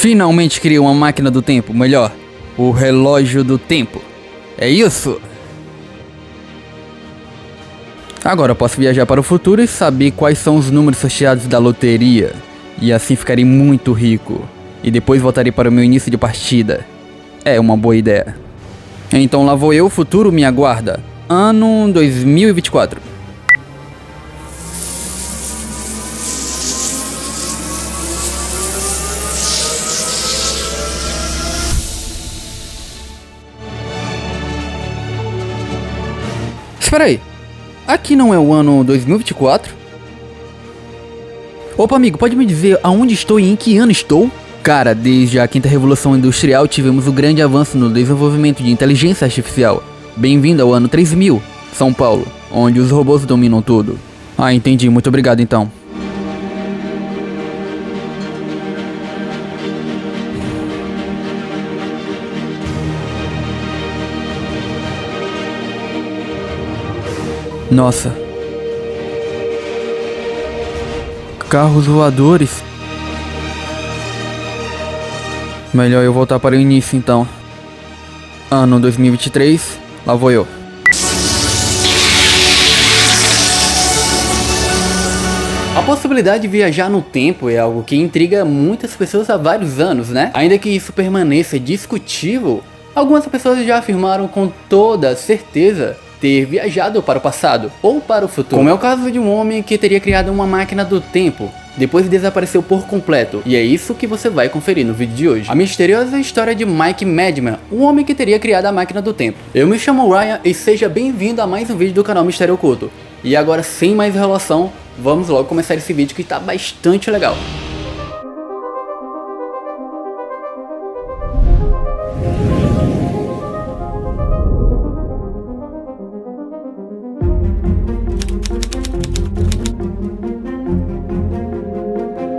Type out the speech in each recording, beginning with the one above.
Finalmente criei uma máquina do tempo, melhor, o relógio do tempo. É isso? Agora eu posso viajar para o futuro e saber quais são os números sorteados da loteria. E assim ficarei muito rico. E depois voltarei para o meu início de partida. É uma boa ideia. Então lá vou eu, o futuro me aguarda. Ano 2024. Espera aí. Aqui não é o ano 2024? Opa, amigo, pode me dizer aonde estou e em que ano estou? Cara, desde a quinta revolução industrial tivemos um grande avanço no desenvolvimento de inteligência artificial. Bem-vindo ao ano 3000, São Paulo, onde os robôs dominam tudo. Ah, entendi, muito obrigado então. Nossa. Carros voadores. Melhor eu voltar para o início então. Ano 2023, lá vou eu. A possibilidade de viajar no tempo é algo que intriga muitas pessoas há vários anos, né? Ainda que isso permaneça discutível, algumas pessoas já afirmaram com toda certeza ter viajado para o passado ou para o futuro. Como é o caso de um homem que teria criado uma máquina do tempo, depois desapareceu por completo. E é isso que você vai conferir no vídeo de hoje. A misteriosa história de Mike Madman, o homem que teria criado a máquina do tempo. Eu me chamo Ryan e seja bem-vindo a mais um vídeo do canal Mistério Oculto. E agora, sem mais enrolação, vamos logo começar esse vídeo que tá bastante legal.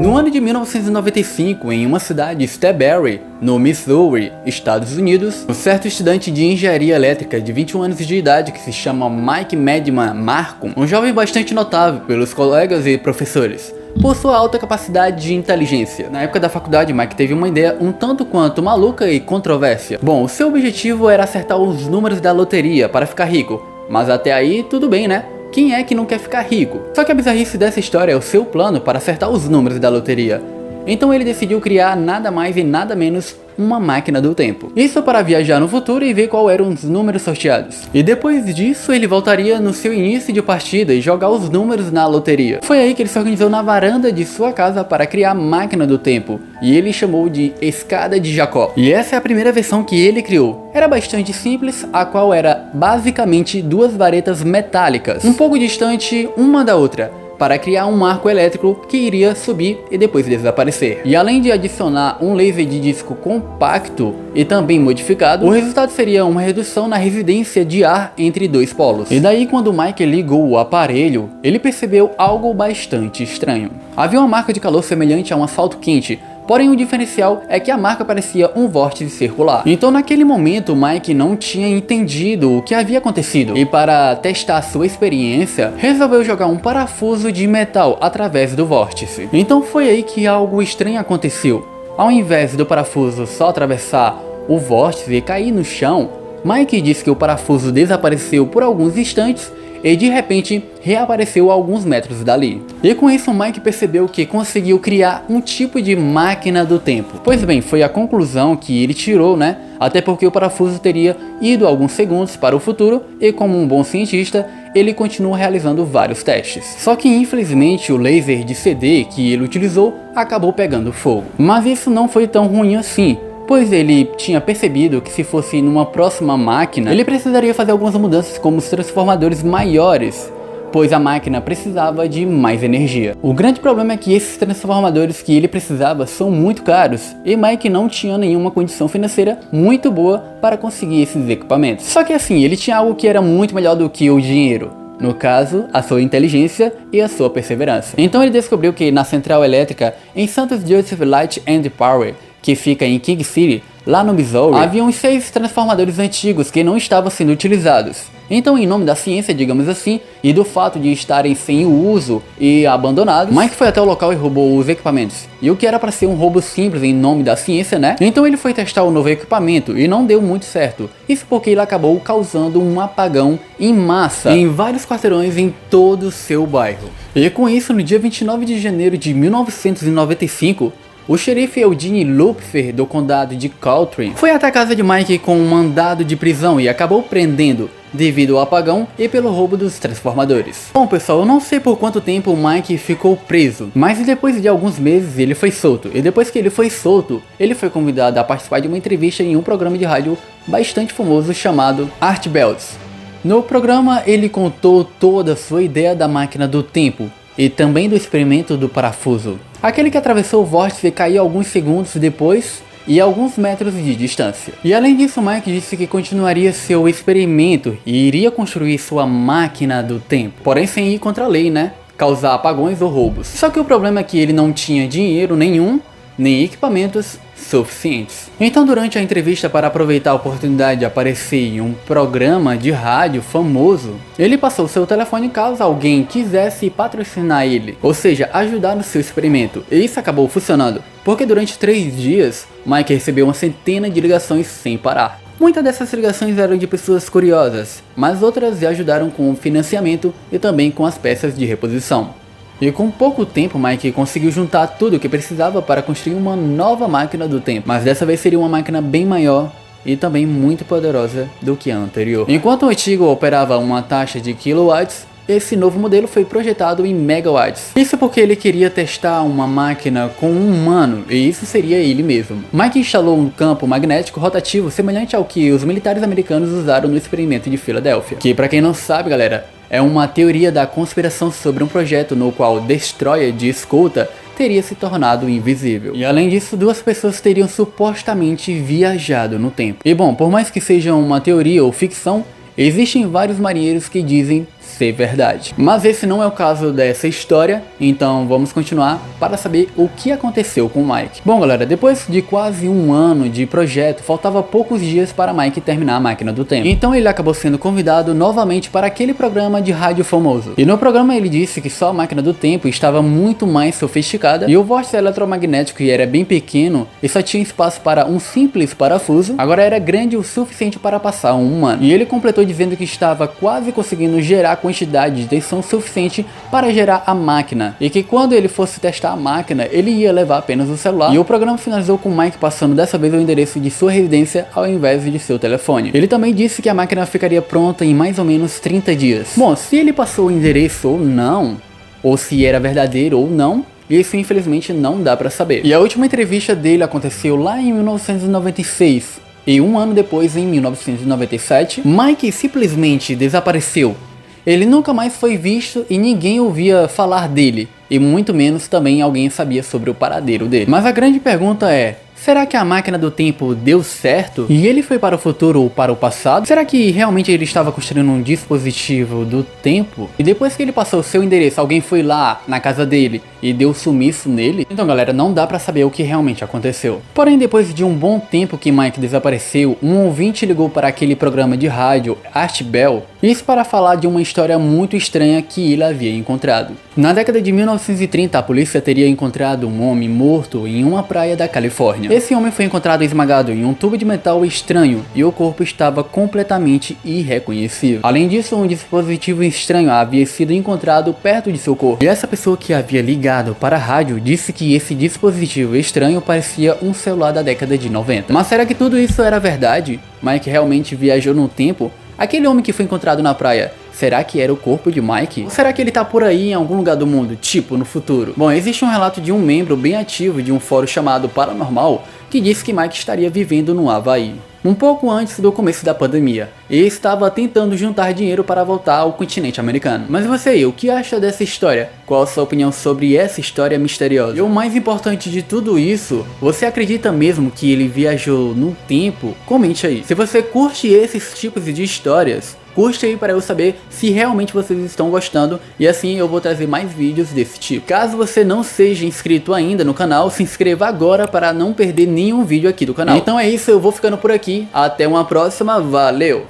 No ano de 1995, em uma cidade, Strawberry, no Missouri, Estados Unidos, um certo estudante de engenharia elétrica de 21 anos de idade que se chama Mike Madman Marcum, um jovem bastante notável pelos colegas e professores, por sua alta capacidade de inteligência. Na época da faculdade, Mike teve uma ideia um tanto quanto maluca e controvérsia. Bom, o seu objetivo era acertar os números da loteria para ficar rico, mas até aí tudo bem, né? Quem é que não quer ficar rico? Só que a bizarrice dessa história é o seu plano para acertar os números da loteria. Então ele decidiu criar nada mais e nada menos uma máquina do tempo. Isso para viajar no futuro e ver qual eram os números sorteados. E depois disso ele voltaria no seu início de partida e jogar os números na loteria. Foi aí que ele se organizou na varanda de sua casa para criar a máquina do tempo. E ele chamou de Escada de Jacó. E essa é a primeira versão que ele criou. Era bastante simples, a qual era basicamente duas varetas metálicas, um pouco distante uma da outra, para criar um arco elétrico que iria subir e depois desaparecer. E além de adicionar um laser de disco compacto e também modificado, o resultado seria uma redução na resistência de ar entre dois polos. E daí quando o Mike ligou o aparelho, ele percebeu algo bastante estranho. Havia uma marca de calor semelhante a um asfalto quente, porém o diferencial é que a marca parecia um vórtice circular. Então naquele momento o Mike não tinha entendido o que havia acontecido e para testar sua experiência, resolveu jogar um parafuso de metal através do vórtice. Então foi aí que algo estranho aconteceu. Ao invés do parafuso só atravessar o vórtice e cair no chão, Mike disse que o parafuso desapareceu por alguns instantes e de repente reapareceu a alguns metros dali. E com isso Mike percebeu que conseguiu criar um tipo de máquina do tempo. Pois bem, foi a conclusão que ele tirou, né? Até porque o parafuso teria ido alguns segundos para o futuro e como um bom cientista, ele continuou realizando vários testes. Só que infelizmente o laser de CD que ele utilizou acabou pegando fogo. Mas isso não foi tão ruim assim, pois ele tinha percebido que se fosse numa próxima máquina, ele precisaria fazer algumas mudanças como os transformadores maiores, pois a máquina precisava de mais energia. O grande problema é que esses transformadores que ele precisava são muito caros, e Mike não tinha nenhuma condição financeira muito boa para conseguir esses equipamentos. Só que assim, ele tinha algo que era muito melhor do que o dinheiro. No caso, a sua inteligência e a sua perseverança. Então ele descobriu que na central elétrica em St. Joseph Light and Power, que fica em King City, lá no Missouri, havia uns 6 transformadores antigos que não estavam sendo utilizados. Então, em nome da ciência, digamos assim, e do fato de estarem sem uso e abandonados, Mike foi até o local e roubou os equipamentos. E o que era para ser um roubo simples em nome da ciência, né? Então ele foi testar o novo equipamento e não deu muito certo. Isso porque ele acabou causando um apagão em massa em vários quarteirões em todo o seu bairro. E com isso, no dia 29 de janeiro de 1995, o xerife Eugene Lupfer, do condado de Caltrim, foi até a casa de Mike com um mandado de prisão e acabou prendendo, devido ao apagão e pelo roubo dos transformadores. Bom pessoal, eu não sei por quanto tempo o Mike ficou preso, mas depois de alguns meses ele foi solto. E depois que ele foi solto, ele foi convidado a participar de uma entrevista em um programa de rádio bastante famoso chamado Art Belts. No programa ele contou toda a sua ideia da máquina do tempo e também do experimento do parafuso, aquele que atravessou o vórtice e caiu alguns segundos depois e alguns metros de distância. E além disso, Mike disse que continuaria seu experimento e iria construir sua máquina do tempo, porém sem ir contra a lei, né? Causar apagões ou roubos. Só que o problema é que ele não tinha dinheiro nenhum, nem equipamentos suficientes. Então, durante a entrevista, para aproveitar a oportunidade de aparecer em um programa de rádio famoso, ele passou seu telefone caso alguém quisesse patrocinar ele, ou seja, ajudar no seu experimento. E isso acabou funcionando, porque durante 3 dias, Mike recebeu uma centena de ligações sem parar. Muitas dessas ligações eram de pessoas curiosas, mas outras lhe ajudaram com o financiamento e também com as peças de reposição. E com pouco tempo, Mike conseguiu juntar tudo o que precisava para construir uma nova máquina do tempo. Mas dessa vez seria uma máquina bem maior e também muito poderosa do que a anterior. Enquanto o antigo operava uma taxa de kilowatts, esse novo modelo foi projetado em megawatts. Isso porque ele queria testar uma máquina com um humano, e isso seria ele mesmo. Mike instalou um campo magnético rotativo semelhante ao que os militares americanos usaram no experimento de Filadélfia. Que, para quem não sabe, galera, é uma teoria da conspiração sobre um projeto no qual o destroyer de escolta teria se tornado invisível. E além disso, 2 pessoas teriam supostamente viajado no tempo. E bom, por mais que seja uma teoria ou ficção, existem vários marinheiros que dizem ser verdade. Mas esse não é o caso dessa história, então vamos continuar para saber o que aconteceu com o Mike. Bom galera, depois de quase 1 ano de projeto, faltava poucos dias para Mike terminar a máquina do tempo. Então ele acabou sendo convidado novamente para aquele programa de rádio famoso. E no programa ele disse que só a máquina do tempo estava muito mais sofisticada e o vórtice eletromagnético era bem pequeno e só tinha espaço para um simples parafuso, agora era grande o suficiente para passar um humano. E ele completou dizendo que estava quase conseguindo gerar quantidade de tensão suficiente para gerar a máquina, e que quando ele fosse testar a máquina, ele ia levar apenas o celular. E o programa finalizou com Mike passando dessa vez o endereço de sua residência ao invés de seu telefone. Ele também disse que a máquina ficaria pronta em mais ou menos 30 dias. Bom, se ele passou o endereço ou não, ou se era verdadeiro ou não, isso infelizmente não dá pra saber. E a última entrevista dele aconteceu lá em 1996. E 1 ano depois, em 1997, Mike simplesmente desapareceu. Ele nunca mais foi visto e ninguém ouvia falar dele, e muito menos também alguém sabia sobre o paradeiro dele. Mas a grande pergunta é: será que a máquina do tempo deu certo e ele foi para o futuro ou para o passado? Será que realmente ele estava construindo um dispositivo do tempo? E depois que ele passou o seu endereço, alguém foi lá na casa dele e deu sumiço nele? Então galera, não dá pra saber o que realmente aconteceu. Porém, depois de um bom tempo que Mike desapareceu, um ouvinte ligou para aquele programa de rádio Art Bell, isso para falar de uma história muito estranha que ele havia encontrado. Na década de 1930, a polícia teria encontrado um homem morto em uma praia da Califórnia. Esse homem foi encontrado esmagado em um tubo de metal estranho e o corpo estava completamente irreconhecível. Além disso, um dispositivo estranho havia sido encontrado perto de seu corpo. E essa pessoa que havia ligado para a rádio disse que esse dispositivo estranho parecia um celular da década de 90. Mas será que tudo isso era verdade? Mike realmente viajou no tempo? Aquele homem que foi encontrado na praia, será que era o corpo de Mike? Ou será que ele tá por aí em algum lugar do mundo, tipo no futuro? Bom, existe um relato de um membro bem ativo de um fórum chamado Paranormal que disse que Mike estaria vivendo no Havaí, um pouco antes do começo da pandemia, e estava tentando juntar dinheiro para voltar ao continente americano. Mas você aí, o que acha dessa história? Qual a sua opinião sobre essa história misteriosa? E o mais importante de tudo isso, você acredita mesmo que ele viajou no tempo? Comente aí. Se você curte esses tipos de histórias, curte aí para eu saber se realmente vocês estão gostando, e assim eu vou trazer mais vídeos desse tipo. Caso você não seja inscrito ainda no canal, se inscreva agora para não perder nenhum vídeo aqui do canal. Então é isso, eu vou ficando por aqui, até uma próxima, valeu!